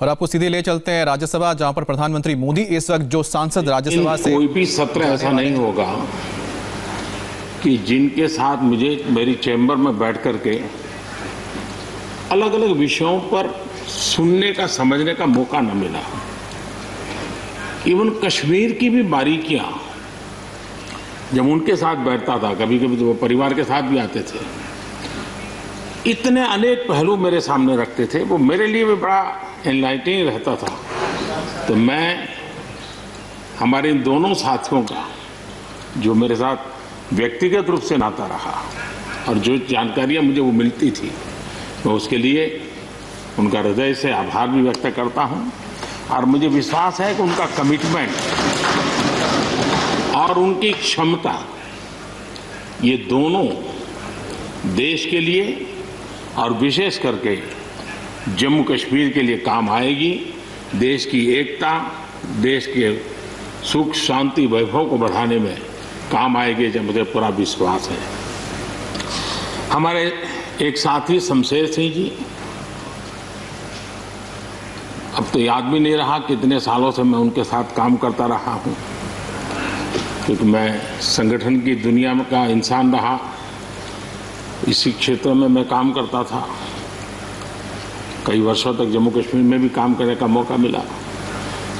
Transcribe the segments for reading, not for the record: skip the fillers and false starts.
और आपको सीधे ले चलते हैं राज्यसभा, जहां पर प्रधानमंत्री मोदी इस वक्त जो सांसद राज्यसभा से कोई भी सत्र ऐसा नहीं होगा कि जिनके साथ मुझे मेरी चैम्बर में बैठ करके अलग अलग विषयों पर सुनने का, समझने का मौका न मिला। इवन कश्मीर की भी बारीकियां जब उनके साथ बैठता था, कभी कभी तो वो परिवार के साथ भी आते थे, इतने अनेक पहलू मेरे सामने रखते थे, वो मेरे लिए भी बड़ा एनलाइटनिंग रहता था। तो मैं हमारे इन दोनों साथियों का, जो मेरे साथ व्यक्तिगत रूप से नाता रहा और जो जानकारियां मुझे वो मिलती थी, मैं उसके लिए उनका हृदय से आभार भी व्यक्त करता हूं। और मुझे विश्वास है कि उनका कमिटमेंट और उनकी क्षमता, ये दोनों देश के लिए और विशेष करके जम्मू कश्मीर के लिए काम आएगी। देश की एकता, देश के सुख शांति वैभव को बढ़ाने में काम आएगी, जब मुझे पूरा विश्वास है। हमारे एक साथी शमशेर सिंह जी, अब तो याद भी नहीं रहा कितने सालों से मैं उनके साथ काम करता रहा हूं, क्योंकि मैं संगठन की दुनिया में का इंसान रहा, इसी क्षेत्र में मैं काम करता था। कई वर्षों तक जम्मू कश्मीर में भी काम करने का मौका मिला।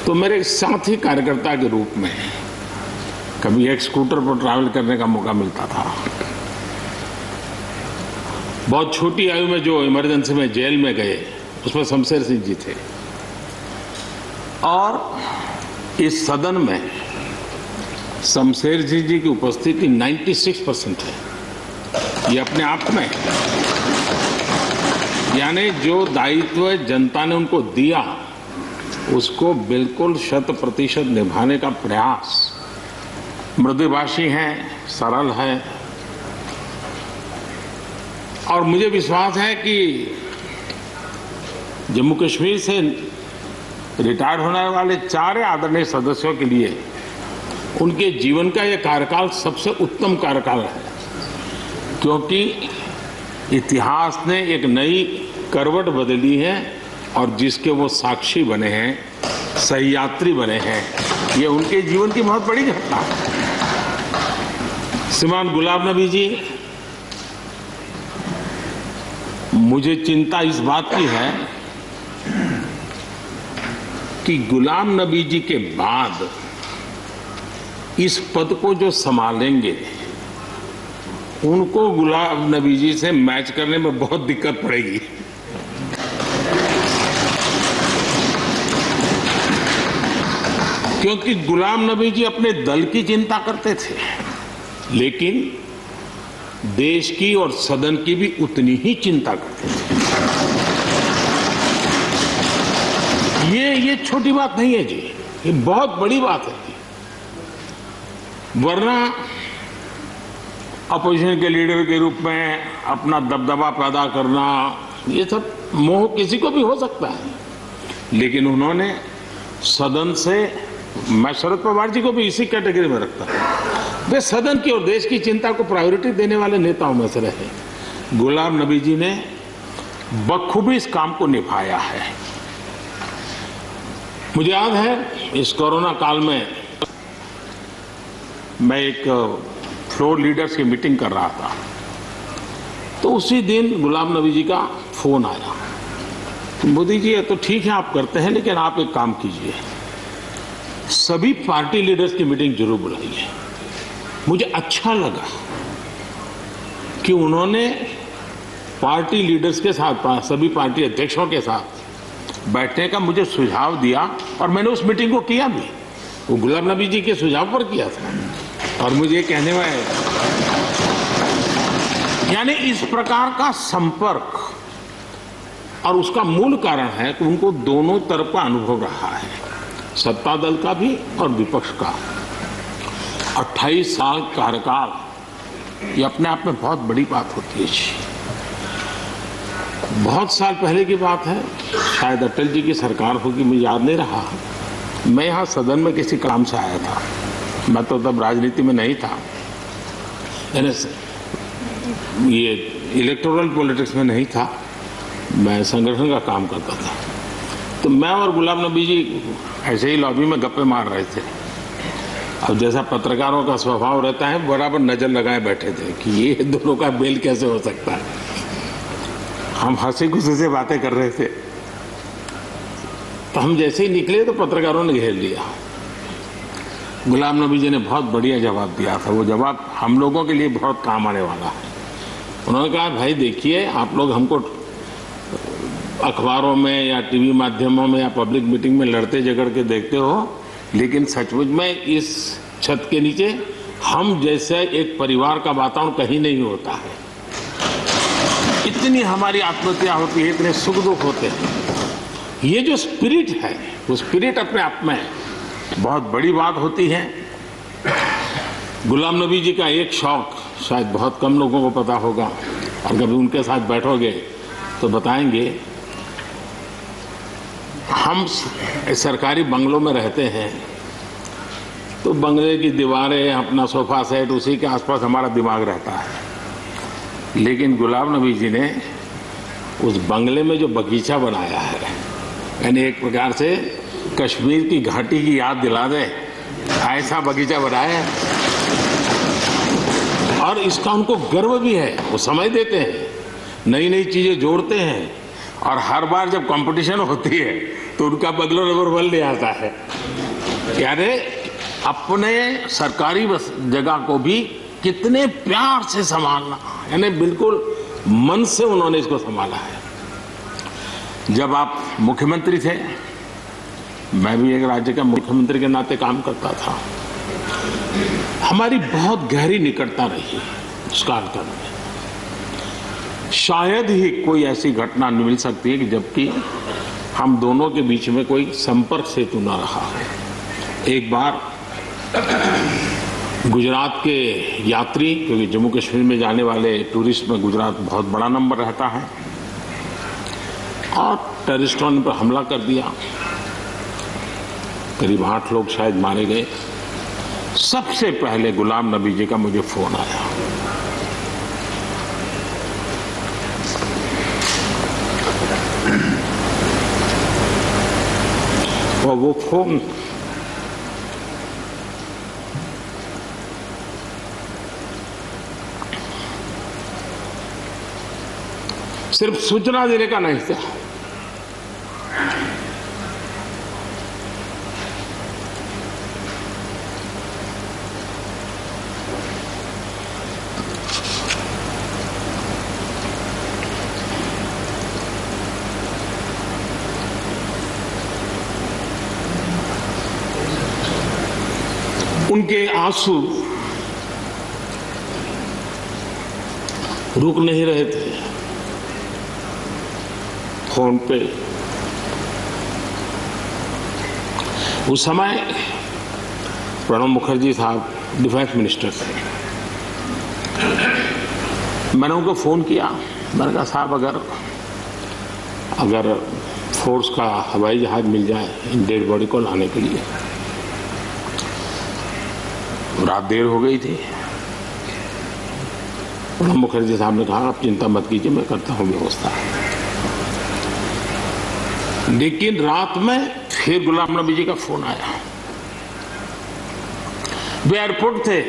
तो मेरे साथी कार्यकर्ता के रूप में कभी एक स्कूटर पर ट्रैवल करने का मौका मिलता था। बहुत छोटी आयु में जो इमरजेंसी में जेल में गए, उसमें शमशेर सिंह जी थे। और इस सदन में शमशेर सिंह जी की उपस्थिति 96% है। ये अपने आप में, यानी जो दायित्व जनता ने उनको दिया, उसको बिल्कुल 100% निभाने का प्रयास। मृदुभाषी हैं, सरल है, और मुझे विश्वास है कि जम्मू कश्मीर से रिटायर्ड होने वाले 4 आदरणीय सदस्यों के लिए उनके जीवन का यह कार्यकाल सबसे उत्तम कार्यकाल है, क्योंकि इतिहास ने एक नई करवट बदली है और जिसके वो साक्षी बने हैं, सहयात्री बने हैं। ये उनके जीवन की बहुत बड़ी घटना है। श्रीमान गुलाम नबी जी, मुझे चिंता इस बात की है कि गुलाम नबी जी के बाद इस पद को जो संभालेंगे, उनको गुलाम नबी जी से मैच करने में बहुत दिक्कत पड़ेगी। क्योंकि गुलाम नबी जी अपने दल की चिंता करते थे, लेकिन देश की और सदन की भी उतनी ही चिंता करते थे। ये छोटी बात नहीं है जी, ये बहुत बड़ी बात है जी। वरना अपोजिशन के लीडर के रूप में अपना दबदबा पैदा करना, ये सब मोह किसी को भी हो सकता है, लेकिन उन्होंने सदन से, मैं शरद पवार जी को भी इसी कैटेगरी में रखता हूं, वे सदन की और देश की चिंता को प्रायोरिटी देने वाले नेताओं में से रहे। गुलाम नबी जी ने बखूबी इस काम को निभाया है। मुझे याद है इस कोरोना काल में मैं एक फ्लोर लीडर्स की मीटिंग कर रहा था, तो उसी दिन गुलाम नबी जी का फोन आया। मोदी जी, तो ठीक है आप करते हैं, लेकिन आप एक काम कीजिए, सभी पार्टी लीडर्स की मीटिंग जरूर बुलाइए। मुझे अच्छा लगा कि उन्होंने पार्टी लीडर्स के साथ, सभी पार्टी अध्यक्षों के साथ बैठने का मुझे सुझाव दिया, और मैंने उस मीटिंग को किया भी। वो गुलाम नबी जी के सुझाव पर किया था। और मुझे कहने में, यानी इस प्रकार का संपर्क, और उसका मूल कारण है कि उनको दोनों तरफ का अनुभव रहा है, सत्ता दल का भी और विपक्ष का। 28 साल कार्यकाल, ये अपने आप में बहुत बड़ी बात होती है जी। बहुत साल पहले की बात है, शायद अटल जी की सरकार होगी, मुझे याद नहीं रहा। मैं यहाँ सदन में किसी काम से आया था, मैं तो तब राजनीति में नहीं था, ये इलेक्टोरल पॉलिटिक्स में नहीं था, मैं संगठन का काम करता था। तो मैं और गुलाम नबी जी ऐसे ही लॉबी में गप्पे मार रहे थे। अब जैसा पत्रकारों का स्वभाव रहता है, बराबर नजर लगाए बैठे थे कि ये दोनों का मेल कैसे हो सकता है। हम हंसी खुशी से बातें कर रहे थे, तो हम जैसे ही निकले तो पत्रकारों ने घेर लिया। गुलाम नबी जी ने बहुत बढ़िया जवाब दिया था। वो जवाब हम लोगों के लिए बहुत काम आने वाला है। उन्होंने कहा, भाई देखिए, आप लोग हमको अखबारों में या टीवी माध्यमों में या पब्लिक मीटिंग में लड़ते झगड़ के देखते हो, लेकिन सचमुच में इस छत के नीचे हम जैसे एक परिवार का वातावरण कहीं नहीं होता है। इतनी हमारी आत्महत्या होती है, इतने सुख दुख होते हैं। ये जो स्पिरिट है, वो स्पिरिट अपने आप में बहुत बड़ी बात होती है। गुलाम नबी जी का एक शौक शायद बहुत कम लोगों को पता होगा, और कभी उनके साथ बैठोगे तो बताएंगे। हम सरकारी बंगलों में रहते हैं, तो बंगले की दीवारें, अपना सोफा सेट, उसी के आसपास हमारा दिमाग रहता है। लेकिन गुलाम नबी जी ने उस बंगले में जो बगीचा बनाया है, यानी एक प्रकार से कश्मीर की घाटी की याद दिला दे, ऐसा बगीचा बनाया है। और इसका उनको गर्व भी है। वो समय देते हैं, नई नई चीजें जोड़ते हैं, और हर बार जब कंपटीशन होती है तो उनका बंगला नंबर 1 ले आता है। यानी अपने सरकारी जगह को भी कितने प्यार से संभालना, यानी बिल्कुल मन से उन्होंने इसको संभाला है। जब आप मुख्यमंत्री थे, मैं भी एक राज्य का मुख्यमंत्री के नाते काम करता था, हमारी बहुत गहरी निकटता रही उस कालखंड में। शायद ही कोई ऐसी घटना मिल सकती है कि जबकि हम दोनों के बीच में कोई संपर्क सेतु न रहा हो। एक बार गुजरात के यात्री, क्योंकि जम्मू कश्मीर में जाने वाले टूरिस्ट में गुजरात बहुत बड़ा नंबर रहता है, और टेररिस्टों ने पर हमला कर दिया। करीब 8 लोग शायद मारे गए। सबसे पहले गुलाम नबी जी का मुझे फोन आया। और वो फोन सिर्फ सूचना देने का नहीं था, उनके आंसू रुक नहीं रहे थे। फोन पे उस समय प्रणब मुखर्जी साहब डिफेंस मिनिस्टर थे। मैंने उनको फोन किया, मैंने कहा, साहब अगर फोर्स का हवाई जहाज मिल जाए इन डेड बॉडी को लाने के लिए। रात देर हो गई थी। प्रणब मुखर्जी साहब ने कहा, आप चिंता मत कीजिए, मैं करता हूं व्यवस्था। लेकिन रात में फिर गुलाम नबी जी का फोन आया। वे एयरपोर्ट थे।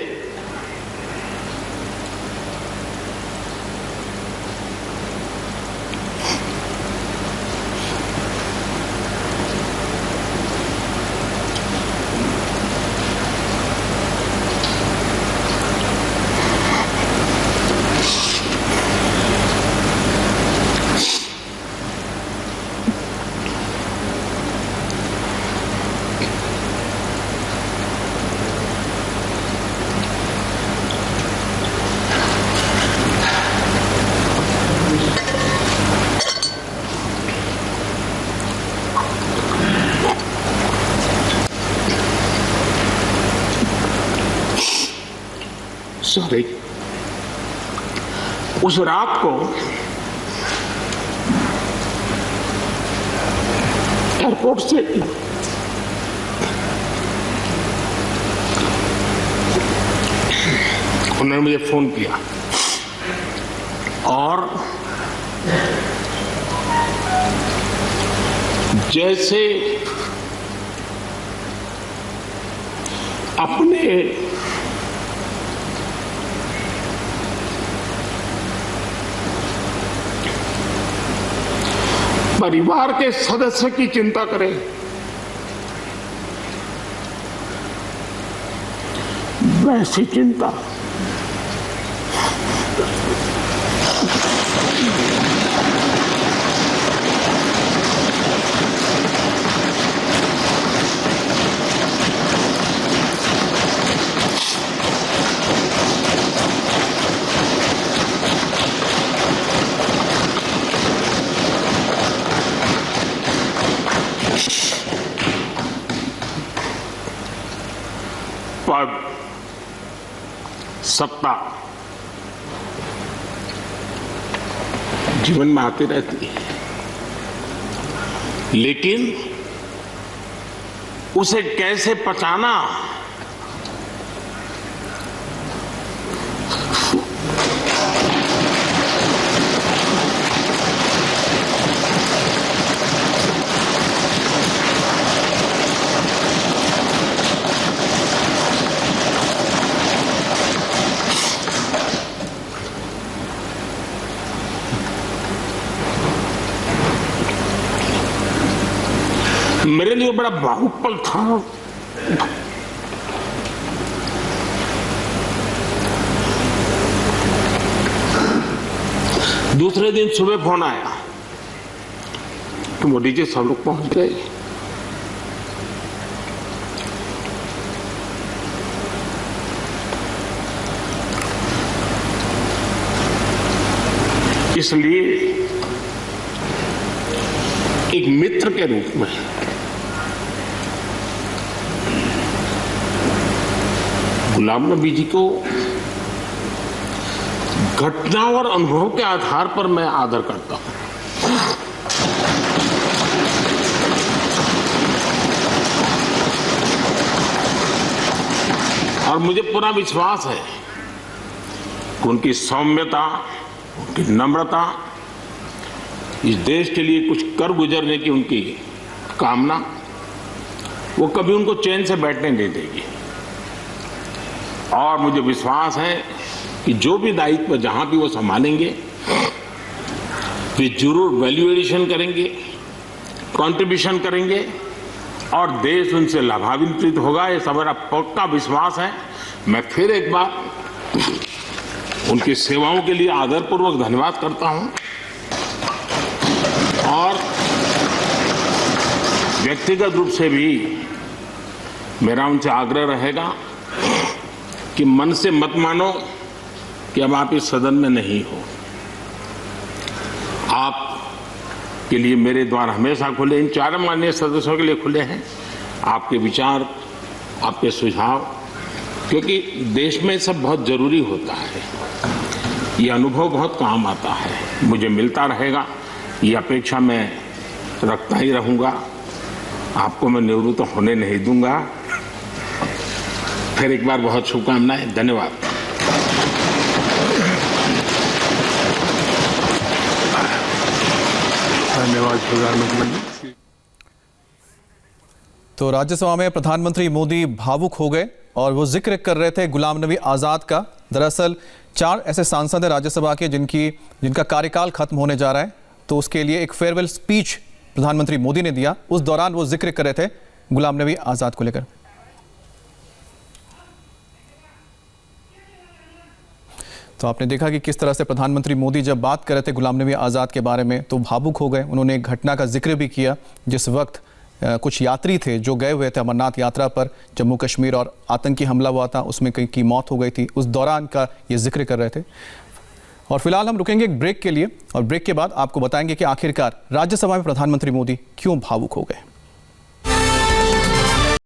सॉरी, उस रात को एयरपोर्ट से उन्होंने मुझे फोन किया और जैसे अपने परिवार के सदस्य की चिंता करें, वैसी चिंता पद, सत्ता जीवन में आती रहती है, लेकिन उसे कैसे पचाना, मेरे लिए बड़ा भावुक पल था। दूसरे दिन सुबह फोन आया कि मोदी जी सब लोग पहुंच गए। इसलिए एक मित्र के रूप में गुलाम नबी जी को घटना और अनुभव के आधार पर मैं आदर करता हूं। और मुझे पूरा विश्वास है कि उनकी सौम्यता, उनकी नम्रता, इस देश के लिए कुछ कर गुजरने की उनकी कामना, वो कभी उनको चैन से बैठने नहीं देगी। और मुझे विश्वास है कि जो भी दायित्व जहां भी वो संभालेंगे, वे जरूर वैल्यू एडिशन करेंगे, कंट्रीब्यूशन करेंगे और देश उनसे लाभान्वित होगा। ये सब मेरा पक्का विश्वास है। मैं फिर एक बार उनकी सेवाओं के लिए आदरपूर्वक धन्यवाद करता हूं और व्यक्तिगत रूप से भी मेरा उनसे आग्रह रहेगा कि मन से मत मानो कि अब आप इस सदन में नहीं हो। आप के लिए मेरे द्वार हमेशा खुले, इन चारों माननीय सदस्यों के लिए खुले हैं। आपके विचार, आपके सुझाव, क्योंकि देश में सब बहुत जरूरी होता है। ये अनुभव बहुत काम आता है, मुझे मिलता रहेगा, ये अपेक्षा मैं रखता ही रहूंगा। आपको मैं निवृत्त होने नहीं दूंगा। फिर एक बार बहुत शुभकामनाएं, धन्यवाद। धन्यवाद प्रधानमंत्री। तो राज्यसभा में प्रधानमंत्री मोदी भावुक हो गए और वो जिक्र कर रहे थे गुलाम नबी आज़ाद का। दरअसल 4 ऐसे सांसद हैं राज्यसभा के जिनका कार्यकाल खत्म होने जा रहा है, तो उसके लिए एक फेयरवेल स्पीच प्रधानमंत्री मोदी ने दिया। उस दौरान वो जिक्र कर रहे थे गुलाम नबी आज़ाद को लेकर। तो आपने देखा कि किस तरह से प्रधानमंत्री मोदी जब बात कर रहे थे गुलाम नबी आज़ाद के बारे में तो भावुक हो गए। उन्होंने एक घटना का जिक्र भी किया जिस वक्त कुछ यात्री थे जो गए हुए थे अमरनाथ यात्रा पर, जम्मू कश्मीर, और आतंकी हमला हुआ था, उसमें कई की मौत हो गई थी। उस दौरान का ये जिक्र कर रहे थे। और फिलहाल हम रुकेंगे एक ब्रेक के लिए और ब्रेक के बाद आपको बताएंगे कि आखिरकार राज्यसभा में प्रधानमंत्री मोदी क्यों भावुक हो गए।